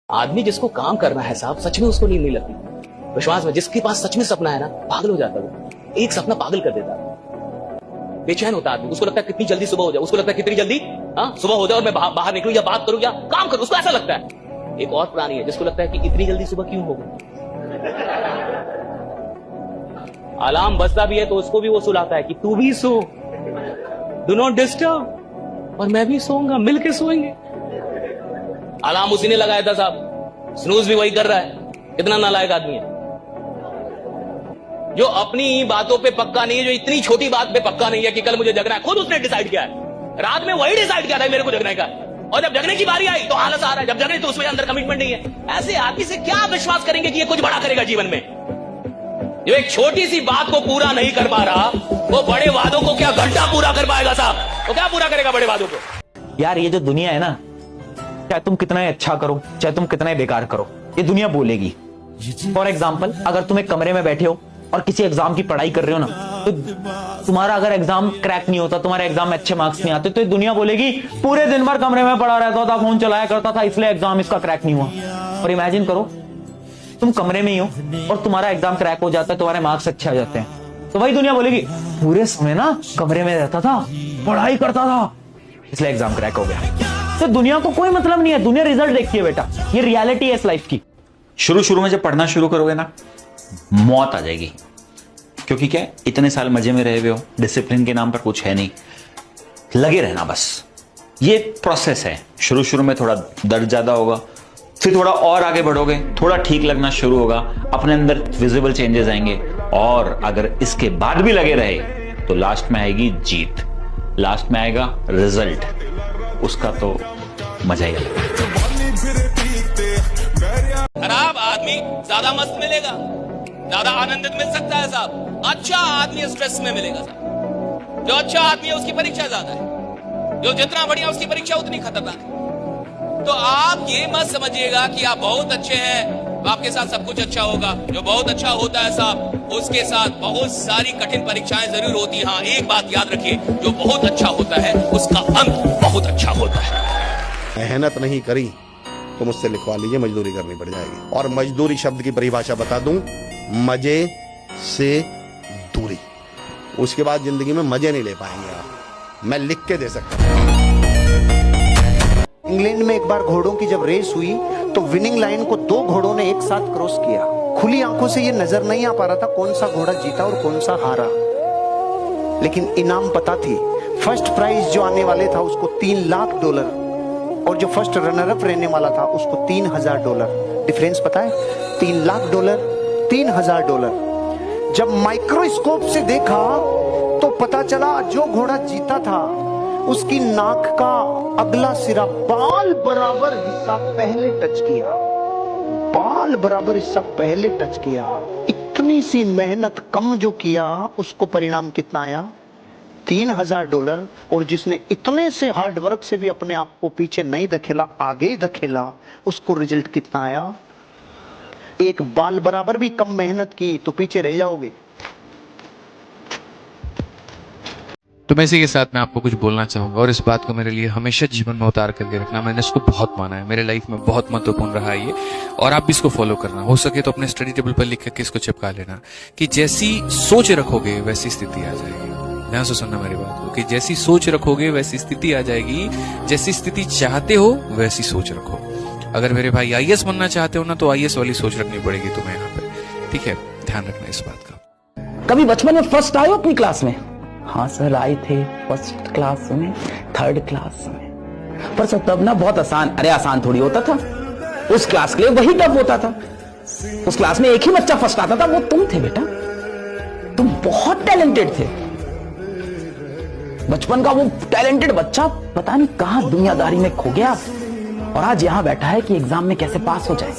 आदमी जिसको काम करना है साहब, सच में उसको नींद नहीं लगती। विश्वास में, जिसके पास सच में सपना है ना, पागल हो जाता है वो। एक सपना पागल कर देता है, बेचैन होता आदमी। उसको लगता है कितनी जल्दी सुबह हो जाए, उसको लगता है कितनी जल्दी सुबह हो जाए और मैं बाहर निकलूं या बात करूं या काम करूं, उसको ऐसा लगता है। एक और प्राणी है जिसको लगता है कि इतनी जल्दी सुबह क्यों हो गई। अलार्म बजता भी है तो उसको भी वो सुलाता है कि तू भी सो, डू नॉट डिस्टर्ब, और मैं भी सोऊंगा, मिलके सोएंगे। अलार्म उसी ने लगाया था साहब, स्नूज भी वही कर रहा है। कितना नालायक आदमी है जो अपनी बातों पे पक्का नहीं है, जो इतनी छोटी बात पे पक्का नहीं है कि कल मुझे जगना है। खुद उसने डिसाइड किया है, रात में वही डिसाइड किया था मेरे को जगने का, और जब जगने की बारी आई तो आलस आ रहा है। जब जगने तो उसमें अंदर कमिटमेंट नहीं है। ऐसे आदमी से क्या विश्वास करेंगे कि ये कुछ बड़ा करेगा जीवन में। जो एक छोटी सी बात को पूरा नहीं कर पा रहा, वो बड़े वादों को क्या घंटा पूरा कर पाएगा साहब। वो क्या पूरा करेगा बड़े वादों को। यार ये जो दुनिया है ना, चाहे तुम कितना ही अच्छा करो, चाहे तुम कितना ही बेकार करो, ये दुनिया बोलेगी। फॉर एग्जाम्पल, अगर तुम एक कमरे में बैठे हो और किसी एग्जाम की पढ़ाई कर रहे हो ना, तो तुम्हारा अगर एग्जाम क्रैक नहीं होता, तुम्हारे एग्जाम में अच्छे मार्क्स नहीं आते, तो ये दुनिया बोलेगी पूरे दिन भर कमरे में पड़ा रहता था, फोन चलाया करता था, इसलिए एग्जाम इसका क्रैक नहीं हुआ। और इमेजिन करो तुम कमरे में ही हो और तुम्हारा एग्जाम क्रैक हो जाता है, तुम्हारे मार्क्स अच्छे आ जाते हैं, तो वही दुनिया बोलेगी पूरे समय ना कमरे में रहता था, पढ़ाई करता था, इसलिए एग्जाम क्रैक हो गया। तो दुनिया को कोई मतलब नहीं है, दुनिया रिजल्ट देखती है बेटा, ये रियलिटी है इस लाइफ की। शुरू में जब पढ़ना शुरू करोगे ना, मौत आ जाएगी, क्योंकि क्या है, इतने साल मजे में रहे हुए हो, डिसिप्लिन के नाम पर कुछ है नहीं, लगे रहना बस। ये प्रोसेस है। शुरू में थोड़ा दर्द ज्यादा होगा, फिर थोड़ा और आगे बढ़ोगे, थोड़ा ठीक लगना शुरू होगा, अपने अंदर विजिबल चेंजेस आएंगे, और अगर इसके बाद भी लगे रहे तो लास्ट में आएगी जीत, लास्ट में आएगा रिजल्ट, उसका तो मजा ही अलग है। खराब आदमी ज्यादा मस्त मिलेगा, ज्यादा आनंदित मिल सकता है साहब। अच्छा आदमी स्ट्रेस में मिलेगा साहब। जो अच्छा आदमी है उसकी परीक्षा ज्यादा है, जो जितना बढ़िया उसकी परीक्षा उतनी खतरनाक है। तो आप ये मत समझिएगा कि आप बहुत अच्छे हैं, आपके साथ सब कुछ अच्छा होगा। जो बहुत अच्छा होता है साहब, उसके साथ बहुत सारी कठिन परीक्षाएं जरूर होती हैं। हाँ, एक बात याद रखिए, जो बहुत अच्छा होता है उसका अंत बहुत अच्छा होता है। मेहनत नहीं करी तो मुझसे लिखवा लीजिए, मजदूरी करनी पड़ जाएगी। और मजदूरी शब्द की परिभाषा बता दूं, मजे से दूरी। उसके बाद जिंदगी में मजे नहीं ले पाएंगे आप, मैं लिख के दे सकता हूं। इंग्लैंड में एक बार घोड़ों की जब रेस हुई तो विनिंग लाइन को दो घोड़ों ने एक साथ क्रॉस किया। खुली आंखों से ये नजर नहीं आ पा रहा था कौन सा घोड़ा जीता और कौन सा हारा, लेकिन इनाम पता थी। फर्स्ट प्राइज जो आने वाले था उसको $3 लाख, और जो फर्स्ट रनर अप रहने वाला था उसको $3000। डिफरेंस पता है? $3 लाख, $3000। जब माइक्रोस्कोप से देखा तो पता चला जो घोड़ा जीता था उसकी नाक का अगला सिरा बाल बराबर हिस्सा पहले टच किया, बाल बराबर हिस्सा पहले टच किया। इतनी सी मेहनत कम जो किया, उसको परिणाम कितना आया? $3000। और जिसने इतने से हार्ड वर्क से भी अपने आप को पीछे नहीं धकेला, आगे ही धकेला, उसको रिजल्ट कितना आया? एक बाल बराबर भी कम मेहनत की तो पीछे रह जाओगे। तो मैं इसी के साथ मैं आपको कुछ बोलना चाहूंगा, और इस बात को मेरे लिए हमेशा जीवन में उतार करके रखना। मैंने इसको बहुत माना है, मेरे लाइफ में बहुत महत्वपूर्ण रहा है ये, और आप भी इसको फॉलो करना। हो सके तो अपने स्टडी टेबल पर लिख करके इसको चिपका लेना कि जैसी सोच रखोगे वैसी स्थिति आ जाएगी। ध्यान से सुनना मेरी बात को, कि जैसी सोच रखोगे वैसी स्थिति आ जाएगी, जैसी स्थिति चाहते हो वैसी सोच रखो। अगर मेरे भाई IAS बनना चाहते हो ना, तो IAS वाली सोच रखनी पड़ेगी तुम्हें यहाँ पे, ठीक है? ध्यान रखना इस बात का। कभी बचपन में फर्स्ट आए हो अपनी क्लास में? हाँ सर आए थे, फर्स्ट क्लास में, थर्ड क्लास में। पर सर तब ना बहुत आसान, अरे आसान थोड़ी होता था, उस क्लास के लिए वही टफ होता था। उस क्लास में एक ही बच्चा फर्स्ट आता था, वो तुम थे बेटा। तुम बहुत टैलेंटेड थे। बचपन का वो टैलेंटेड बच्चा पता नहीं कहां दुनियादारी में खो गया, और आज यहां बैठा है कि एग्जाम में कैसे पास हो जाए।